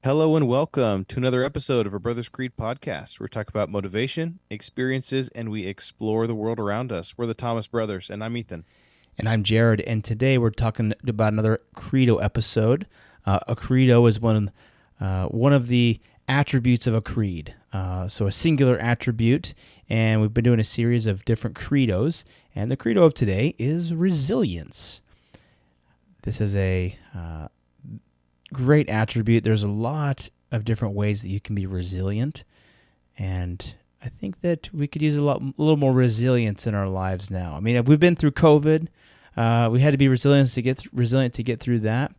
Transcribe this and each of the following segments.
Hello and welcome to another episode of our Brothers Creed podcast. Where we talk about motivation, experiences, and we explore the world around us. We're the Thomas Brothers, and I'm Ethan. And I'm Jared, and today we're talking about another Credo episode. A Credo is one of the attributes of a creed, so a singular attribute, and we've been doing a series of different credos, and the Credo of today is resilience. This is a great attribute. There's a lot of different ways that you can be resilient, and I think that we could use a little more resilience in our lives now. I mean, we've been through COVID. We had to be resilient to get through that.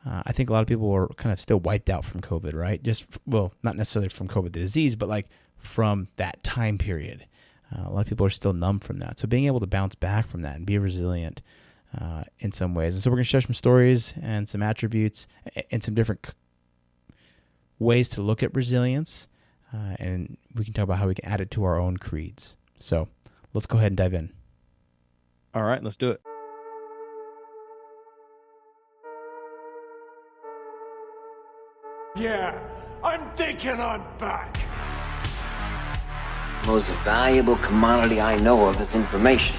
I think a lot of people were kind of still wiped out from COVID, right? Not necessarily from COVID, the disease, but like from that time period. A lot of people are still numb from that. So being able to bounce back from that and be resilient in some ways. And so we're going to share some stories and some attributes and some different ways to look at resilience. And we can talk about how we can add it to our own creeds. So let's go ahead and dive in. All right, let's do it. Yeah, I'm thinking I'm back. Most valuable commodity I know of is information.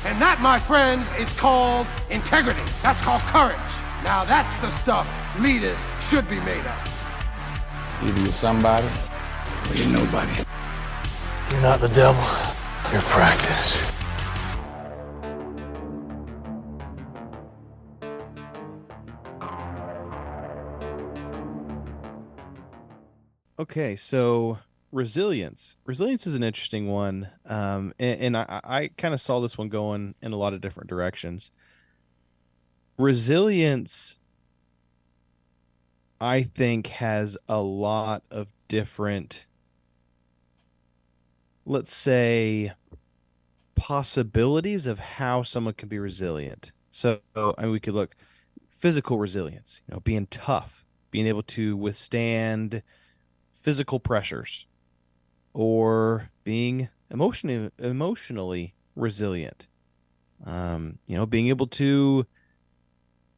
And that, my friends, is called integrity. That's called courage. Now that's the stuff leaders should be made of. Either you're somebody or you're nobody. You're not the devil. You're practice. Okay, so resilience. Resilience is an interesting one, and I kind of saw this one going in a lot of different directions. Resilience, I think, has a lot of different, let's say, possibilities of how someone can be resilient. So, I mean, we could look physical resilience, being tough, being able to withstand physical pressures, or being emotionally resilient. Being able to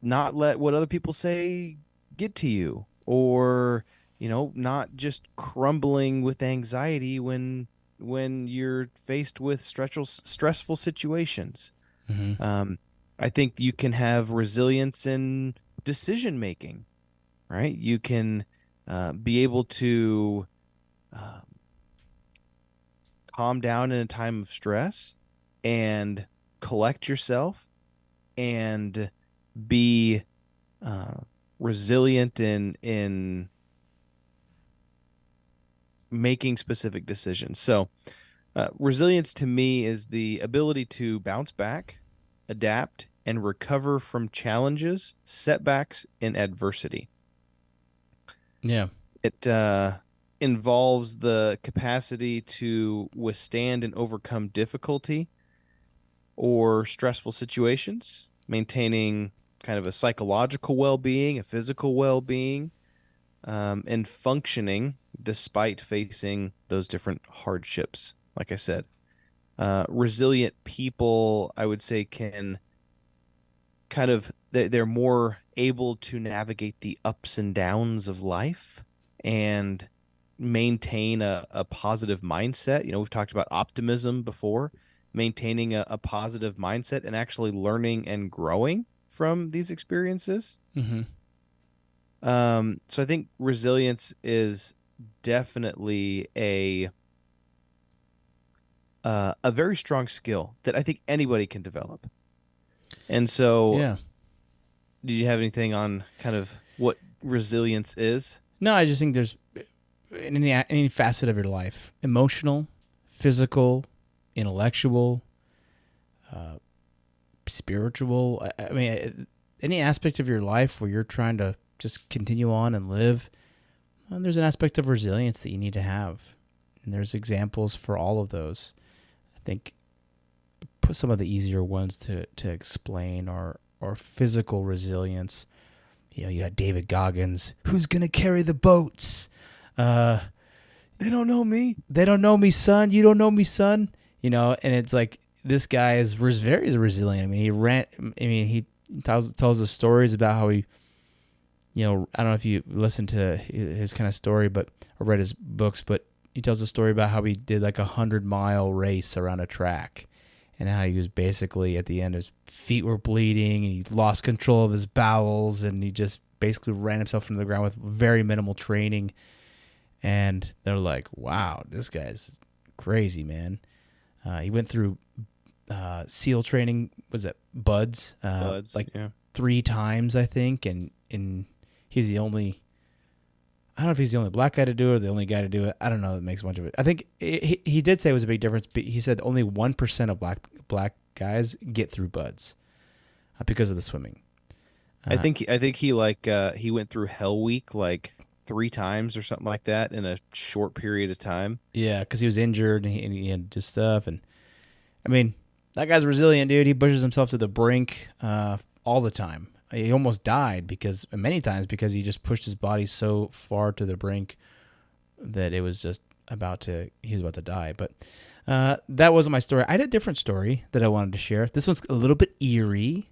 not let what other people say get to you, or not just crumbling with anxiety when you're faced with stressful situations. Mm-hmm. I think you can have resilience in decision making, right? You can be able to calm down in a time of stress and collect yourself and be resilient in making specific decisions. So resilience to me is the ability to bounce back, adapt, and recover from challenges, setbacks, and adversity. Yeah. It involves the capacity to withstand and overcome difficulty or stressful situations, maintaining kind of a psychological well-being, a physical well-being, and functioning despite facing those different hardships. Like I said, resilient people, I would say, can kind of, they're more able to navigate the ups and downs of life and maintain a positive mindset. We've talked about optimism before, maintaining a positive mindset and actually learning and growing from these experiences. Mm-hmm. So I think resilience is definitely a very strong skill that I think anybody can develop. And so, Yeah. do you have anything on kind of what resilience is? No, I just think there's in any facet of your life, emotional, physical, intellectual, spiritual. I mean, any aspect of your life where you're trying to just continue on and live, there's an aspect of resilience that you need to have. And there's examples for all of those. I think put some of the easier ones to explain or physical resilience. You got David Goggins. Who's going to carry the boats? They don't know me. They don't know me, son. You don't know me, son. And it's like this guy is very resilient. I mean, he tells us stories about how he I don't know if you listened to his kind of story, or read his books, but he tells a story about how he did like 100-mile race around a track, and how he was basically at the end, his feet were bleeding, and he lost control of his bowels, and he just basically ran himself into the ground with very minimal training. And they're like, wow, this guy's crazy, man. He went through SEAL training, was it BUDS? Buds, like yeah. 3 times, I think, and he's the only, I don't know if he's the only black guy to do it or the only guy to do it. I don't know. That makes much of it. I think he did say it was a big difference, but he said only 1% of black guys get through BUDS because of the swimming. I think he he went through Hell Week like 3 times or something like that in a short period of time. Yeah, because he was injured and he had to do stuff. And I mean, that guy's resilient, dude. He pushes himself to the brink all the time. He almost died many times because he just pushed his body so far to the brink that he was about to die. But that wasn't my story. I had a different story that I wanted to share. This one's a little bit eerie.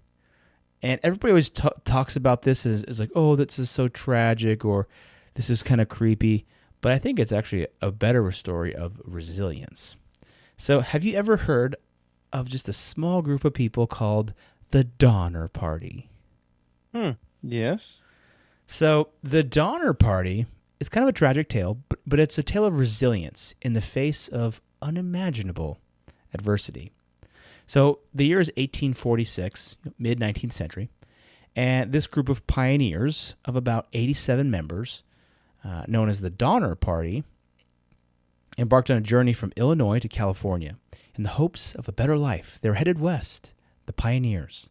And everybody always talks about this as like, oh, this is so tragic, or this is kind of creepy. But I think it's actually a better story of resilience. So have you ever heard of just a small group of people called the Donner Party? Yes. So the Donner Party is kind of a tragic tale, but it's a tale of resilience in the face of unimaginable adversity. So the year is 1846, mid-19th century, and this group of pioneers of about 87 members, known as the Donner Party, embarked on a journey from Illinois to California in the hopes of a better life. They were headed west, the pioneers.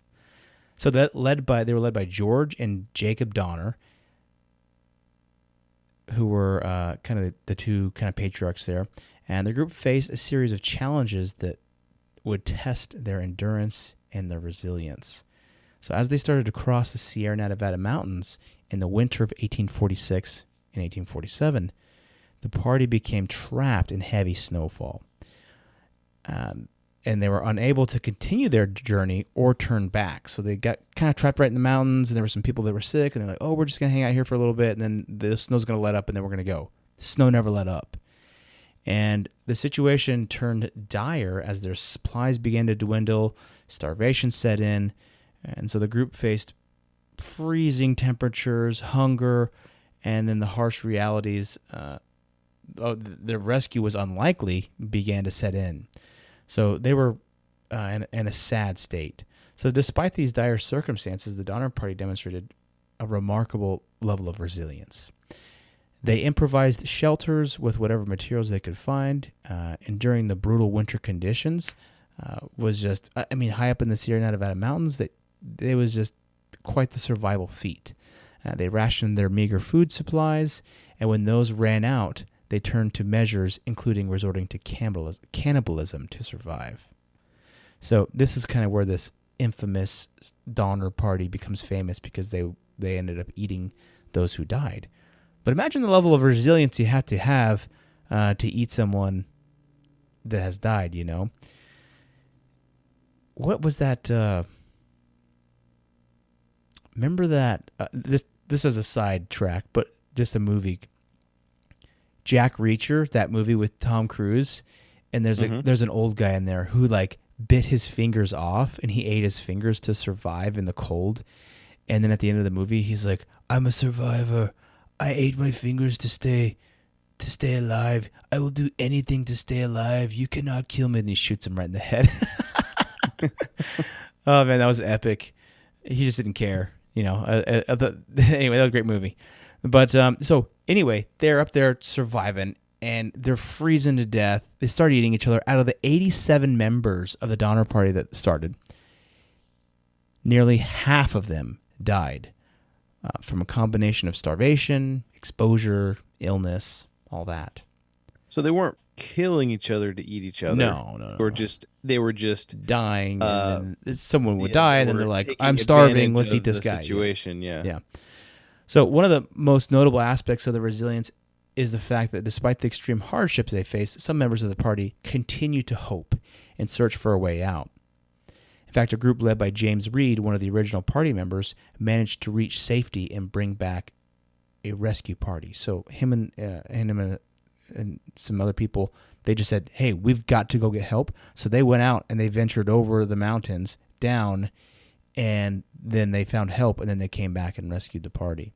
So they were led by George and Jacob Donner, who were kind of the two kind of patriarchs there. And the group faced a series of challenges that would test their endurance and their resilience. So as they started to cross the Sierra Nevada mountains in the winter of 1846 and 1847, the party became trapped in heavy snowfall. And they were unable to continue their journey or turn back. So they got kind of trapped right in the mountains, and there were some people that were sick, and they're like, oh, we're just going to hang out here for a little bit, and then the snow's going to let up, and then we're going to go. The snow never let up. And the situation turned dire as their supplies began to dwindle, starvation set in, and so the group faced freezing temperatures, hunger, and then the harsh realities their rescue was unlikely began to set in. So they were in a sad state. So despite these dire circumstances, the Donner Party demonstrated a remarkable level of resilience. They improvised shelters with whatever materials they could find, and during the brutal winter conditions, high up in the Sierra Nevada mountains, it was just quite the survival feat. They rationed their meager food supplies, and when those ran out, they turned to measures including resorting to cannibalism to survive. So this is kind of where this infamous Donner Party becomes famous, because they ended up eating those who died. But imagine the level of resilience you have to eat someone that has died, you know? What was that? Remember that? This is a sidetrack, but just a movie. Jack Reacher, that movie with Tom Cruise, and there's an old guy in there who like bit his fingers off, and he ate his fingers to survive in the cold. And then at the end of the movie, he's like, "I'm a survivor. I ate my fingers to stay alive. I will do anything to stay alive. You cannot kill me." And he shoots him right in the head. Oh man, that was epic. He just didn't care, you know. Anyway, that was a great movie. But so anyway, they're up there surviving, and they're freezing to death. They start eating each other. Out of the 87 members of the Donner Party that started, nearly half of them died from a combination of starvation, exposure, illness, all that. So they weren't killing each other to eat each other. No. They were just dying, and then someone would die, and then they're like, taking "I'm starving. Let's advantage eat this of the guy." Situation, yeah. So one of the most notable aspects of the resilience is the fact that despite the extreme hardships they faced, some members of the party continued to hope and search for a way out. In fact, a group led by James Reed, one of the original party members, managed to reach safety and bring back a rescue party. So him and some other people, they just said, hey, we've got to go get help. So they went out and they ventured over the mountains down, and then they found help, and then they came back and rescued the party.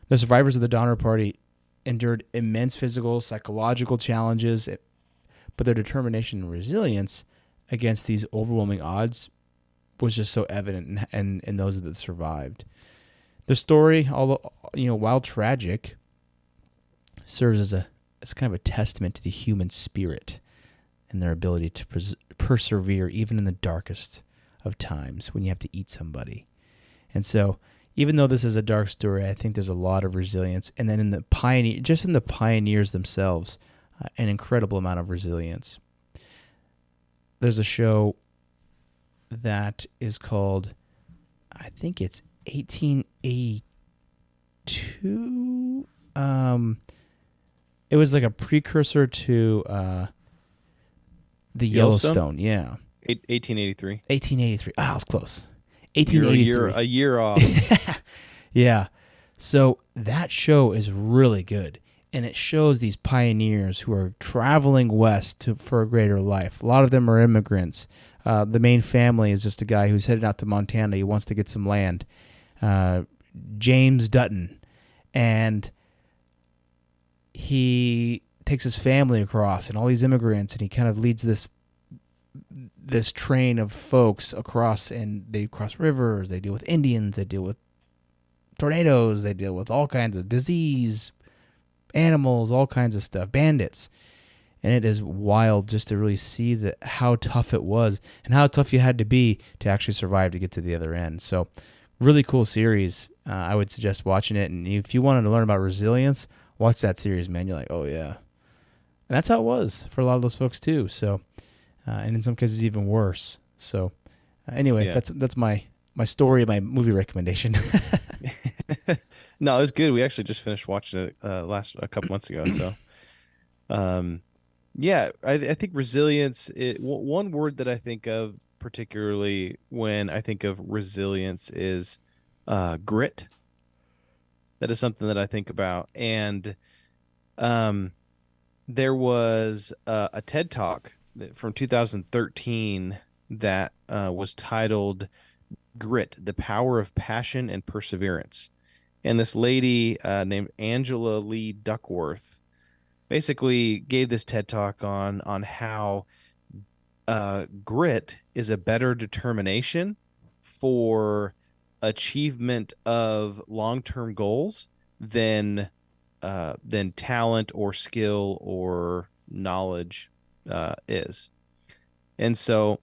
The survivors of the Donner Party endured immense physical, psychological challenges, but their determination and resilience against these overwhelming odds was just so evident in those that survived. The story, although while tragic, serves as kind of a testament to the human spirit and their ability to persevere even in the darkest of times when you have to eat somebody. And so, even though this is a dark story, I think there's a lot of resilience, and then in the pioneers themselves, an incredible amount of resilience. There's a show that is called, I think it's 1882. It was like a precursor to the Yellowstone. Yeah. 1883. 1883. Ah, I was close. 1883. A year off. Yeah. So that show is really good. And it shows these pioneers who are traveling west for a greater life. A lot of them are immigrants. The main family is just a guy who's headed out to Montana. He wants to get some land. James Dutton. And he takes his family across and all these immigrants, and he kind of leads this train of folks across, and they cross rivers, they deal with Indians, they deal with tornadoes, they deal with all kinds of disease, animals, all kinds of stuff, bandits. And it is wild just to really see how tough it was and how tough you had to be to actually survive to get to the other end. So really cool series. I would suggest watching it. And if you wanted to learn about resilience, watch that series, man. You're like, oh yeah. And that's how it was for a lot of those folks too. So, and in some cases even worse. So anyway, yeah. That's my story, my movie recommendation. No, it was good. We actually just finished watching it a couple months ago. So, yeah, I think resilience. One word that I think of particularly when I think of resilience is grit. That is something that I think about, and there was a TED Talk from 2013 that was titled "Grit: The Power of Passion and Perseverance." And this lady named Angela Lee Duckworth basically gave this TED Talk on how grit is a better determination for achievement of long-term goals than talent or skill or knowledge is. And so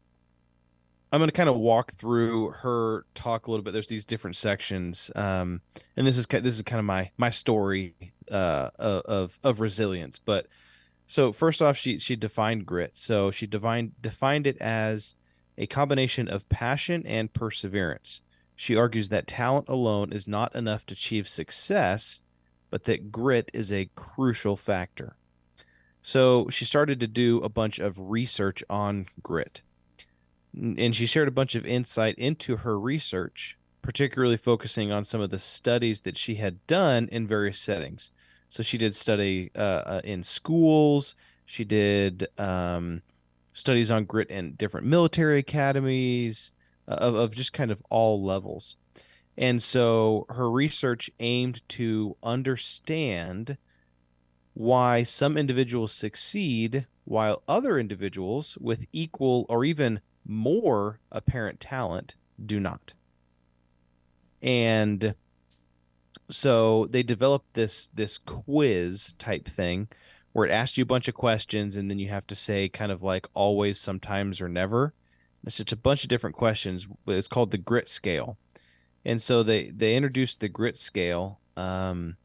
I'm going to kind of walk through her talk a little bit. There's these different sections, and this is kind of my story of resilience. But so first off, she defined grit. So she defined it as a combination of passion and perseverance. She argues that talent alone is not enough to achieve success, but that grit is a crucial factor. So she started to do a bunch of research on grit. And she shared a bunch of insight into her research, particularly focusing on some of the studies that she had done in various settings. So she did study in schools. She did studies on grit in different military academies of just kind of all levels. And so her research aimed to understand why some individuals succeed while other individuals with equal or even more apparent talent do not. And so they developed this quiz type thing where it asked you a bunch of questions, and then you have to say kind of like always, sometimes, or never. It's just a bunch of different questions. It's called the grit scale. And so they introduced the grit scale, and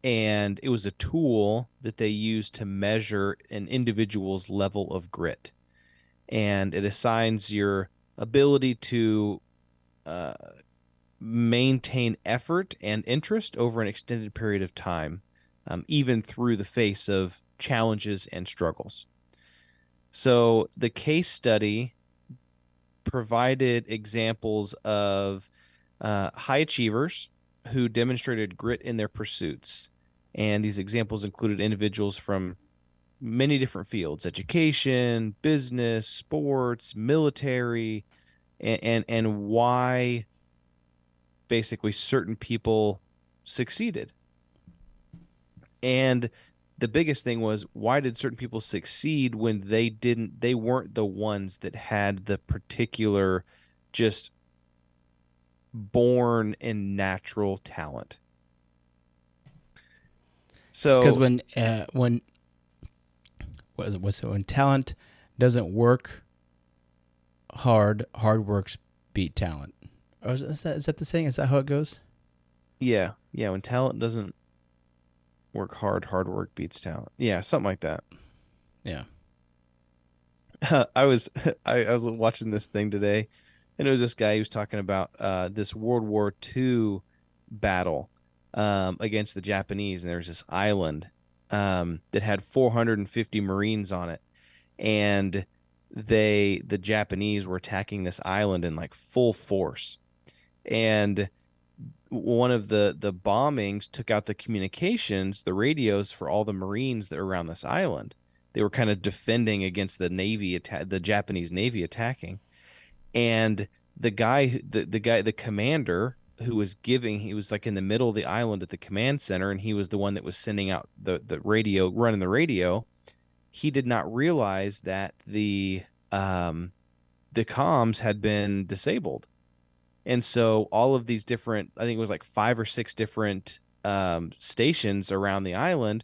it was a tool that they used to measure an individual's level of grit. And it assigns your ability to maintain effort and interest over an extended period of time, even through the face of challenges and struggles. So the case study provided examples of high achievers who demonstrated grit in their pursuits. And these examples included individuals from many different fields: education, business, sports, military, and why basically certain people succeeded. And the biggest thing was, why did certain people succeed when they weren't the ones that had the particular just born and natural talent. It's because So when what is it? What's it? When talent doesn't work hard, hard works beat talent. Or is that the saying? Is that how it goes? yeah, when talent doesn't work hard, hard work beats talent. Yeah, something like that. Yeah. I was I was watching this thing today, and it was this guy who was talking about this World War II battle against the Japanese, and there was this island that had 450 Marines on it, and the Japanese were attacking this island in like full force, and one of the bombings took out the communications, the radios for all the Marines that were around this island. They were kind of defending against the Japanese Navy attacking. And the commander who was he was like in the middle of the island at the command center, and he was the one that was sending out the radio, running the radio. He did not realize that the comms had been disabled. And so all of these different, I think it was like 5 or 6 different stations around the island,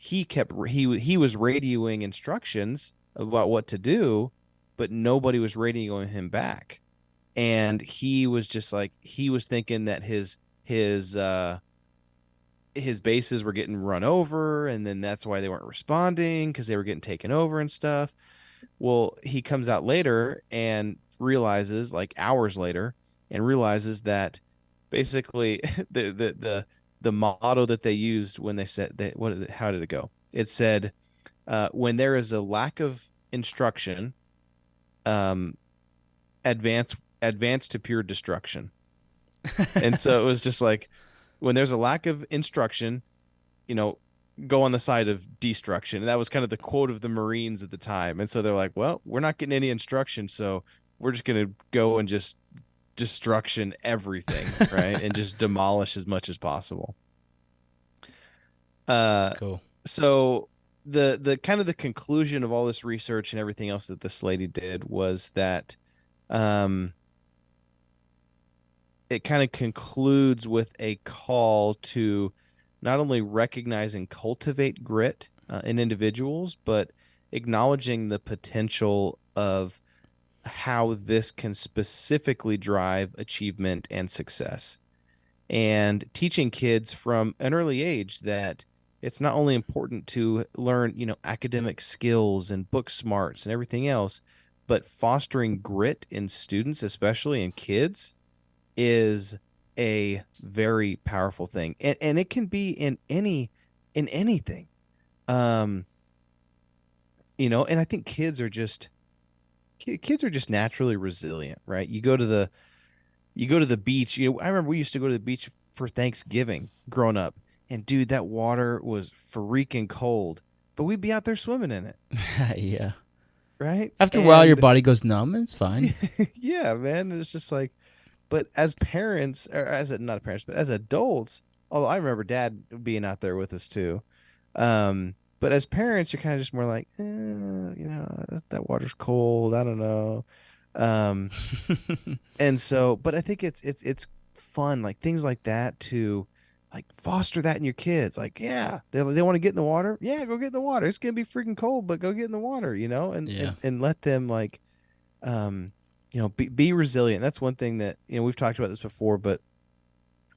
he was radioing instructions about what to do, but nobody was radioing him back. And he was just like, he was thinking that his bases were getting run over, and then that's why they weren't responding, because they were getting taken over and stuff. Well, he comes out later and realizes, like hours later, and realizes that basically the motto that they used when they said that, how did it go? It said, when there is a lack of instruction, um, advance to pure destruction. And so it was just like, when there's a lack of instruction, you know, go on the side of destruction. And that was kind of the quote of the Marines at the time. And so they're like, well, we're not getting any instruction, so we're just going to go and just destruction everything, right? And just demolish as much as possible. Cool. So the kind of the conclusion of all this research and everything else that this lady did was that it kind of concludes with a call to not only recognize and cultivate grit in individuals, but acknowledging the potential of how this can specifically drive achievement and success, and teaching kids from an early age that it's not only important to learn, academic skills and book smarts and everything else, but fostering grit in students, especially in kids, is a very powerful thing. And it can be in anything. And I think kids are just naturally resilient, right? You go to the beach. I remember we used to go to the beach for Thanksgiving growing up, and dude, that water was freaking cold, but we'd be out there swimming in it, Yeah. right? After a while, your body goes numb, and it's fine. Yeah, man. And it's just like, but as parents, or not parents, but as adults, although I remember Dad being out there with us too. But as parents, you're kind of just more like, that water's cold. I don't know. Um, and so, but I think it's fun, like things like that, to like foster that in your kids. Like, yeah, they want to get in the water. Yeah, go get in the water. It's gonna be freaking cold, but go get in the water, and Yeah. and let them like, be resilient. That's one thing that, we've talked about this before, but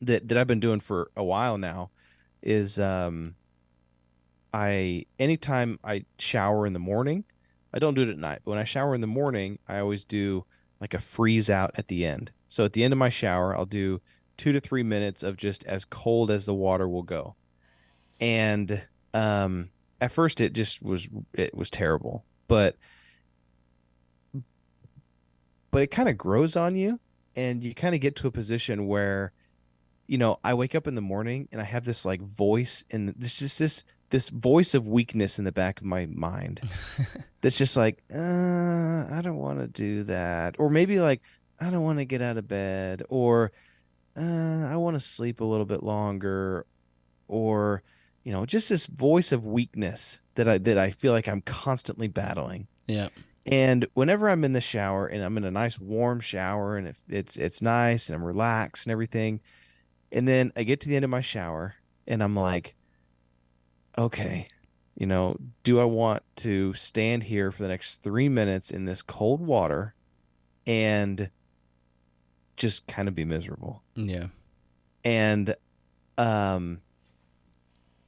that I've been doing for a while now is anytime I shower in the morning, I don't do it at night, but when I shower in the morning, I always do like a freeze out at the end. So at the end of my shower, I'll do 2 to 3 minutes of just as cold as the water will go. And at first it was terrible, but but it kind of grows on you, and you kind of get to a position where, I wake up in the morning and I have this like voice, and this voice of weakness in the back of my mind that's just like, I don't want to do that. Or maybe like, I don't want to get out of bed. Or I want to sleep a little bit longer. Or, just this voice of weakness that I feel like I'm constantly battling. Yeah. And whenever I'm in the shower and I'm in a nice warm shower and it's nice and I'm relaxed and everything, and then I get to the end of my shower and I'm like, okay, do I want to stand here for the next 3 minutes in this cold water and just kind of be miserable? Yeah. And um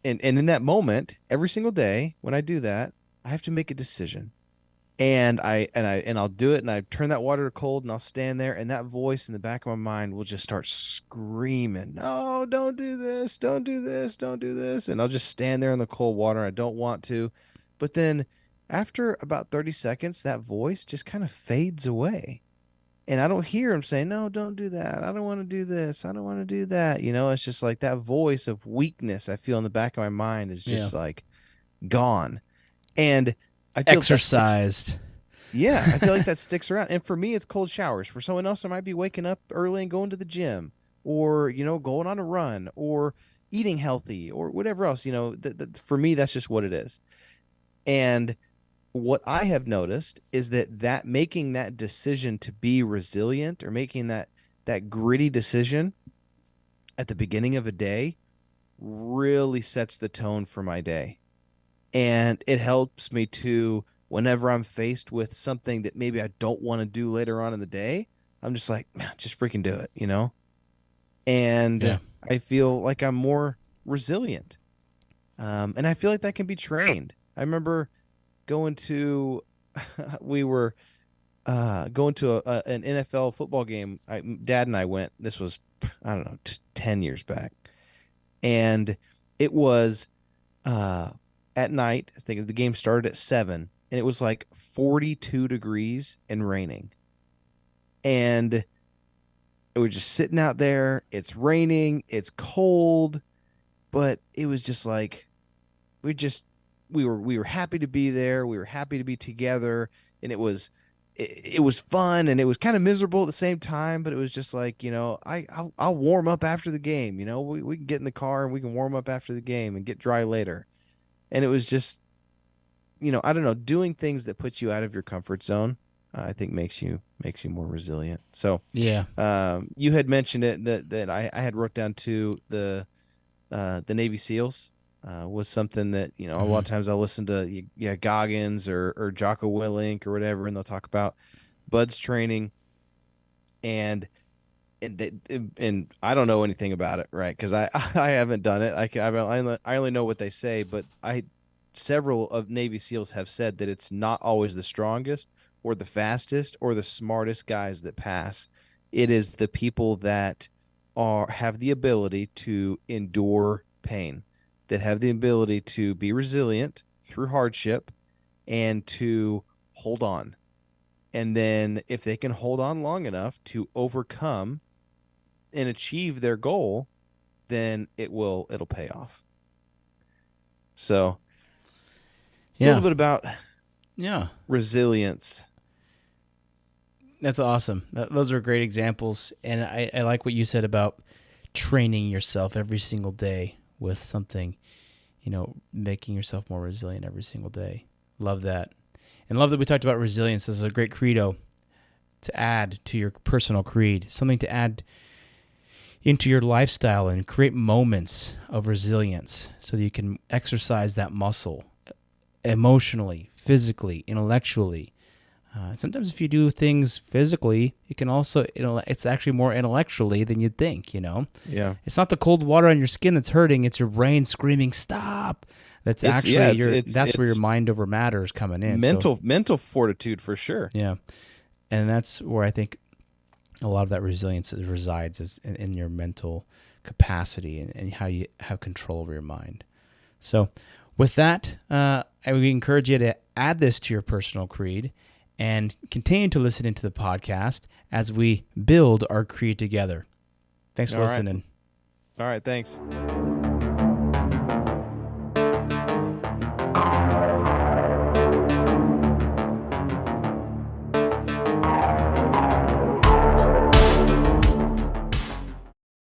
and in that moment, every single day when I do that, I have to make a decision. And I'll do it, and I turn that water to cold, and I'll stand there, and that voice in the back of my mind will just start screaming, "No, don't do this, don't do this, don't do this." And I'll just stand there in the cold water, and I don't want to. But then after about 30 seconds, that voice just kind of fades away. And I don't hear him saying, "No, don't do that. I don't want to do this. I don't want to do that." It's just like that voice of weakness I feel in the back of my mind is Yeah. just like gone. And I feel that sticks. Exercised. Yeah, I feel like that sticks around. And for me, it's cold showers. For someone else, it might be waking up early and going to the gym, or going on a run, or eating healthy, or whatever else. For me, that's just what it is. And what I have noticed is that making that decision to be resilient, or making that gritty decision at the beginning of a day, really sets the tone for my day. And it helps me to, whenever I'm faced with something that maybe I don't want to do later on in the day, I'm just like, man, just freaking do it, And Yeah. I feel like I'm more resilient. And I feel like that can be trained. I remember going to, we were going to an NFL football game. Dad and I went. This was, I don't know, 10 years back. And it was at night. I think the game started at 7, and it was like 42 degrees and raining. And we're just sitting out there. It's raining. It's cold, but it was just like we were happy to be there. We were happy to be together, and it was fun, and it was kind of miserable at the same time. But it was just like, I'll warm up after the game. We can get in the car and we can warm up after the game and get dry later. And it was just, I don't know, doing things that put you out of your comfort zone, I think makes you more resilient. So Yeah. you had mentioned it that I had wrote down to the Navy SEALs was something that, a lot of times I'll listen to Goggins or Jocko Willink or whatever, and they'll talk about Bud's training, and I don't know anything about it, right? Because I I haven't done it. I only know what they say, but several of Navy SEALs have said that it's not always the strongest or the fastest or the smartest guys that pass. It is the people that have the ability to endure pain, that have the ability to be resilient through hardship and to hold on. And then if they can hold on long enough to overcome and achieve their goal, then it'll pay off. So a little bit about resilience. That's awesome. Those are great examples. And I like what you said about training yourself every single day with something, making yourself more resilient every single day. Love that. And love that we talked about resilience. This is a great credo to add to your personal creed, something to add into your lifestyle and create moments of resilience so that you can exercise that muscle emotionally, physically, intellectually. Sometimes if you do things physically, it can also, it's actually more intellectually than you'd think, Yeah. It's not the cold water on your skin that's hurting, it's your brain screaming, stop. That's where your mind over matter is coming in. Mental fortitude for sure. Yeah. And that's where I think a lot of that resilience resides is in your mental capacity and how you have control over your mind. So with that, I would encourage you to add this to your personal creed and continue to listen into the podcast as we build our creed together. Thanks for All right. listening. All right, thanks.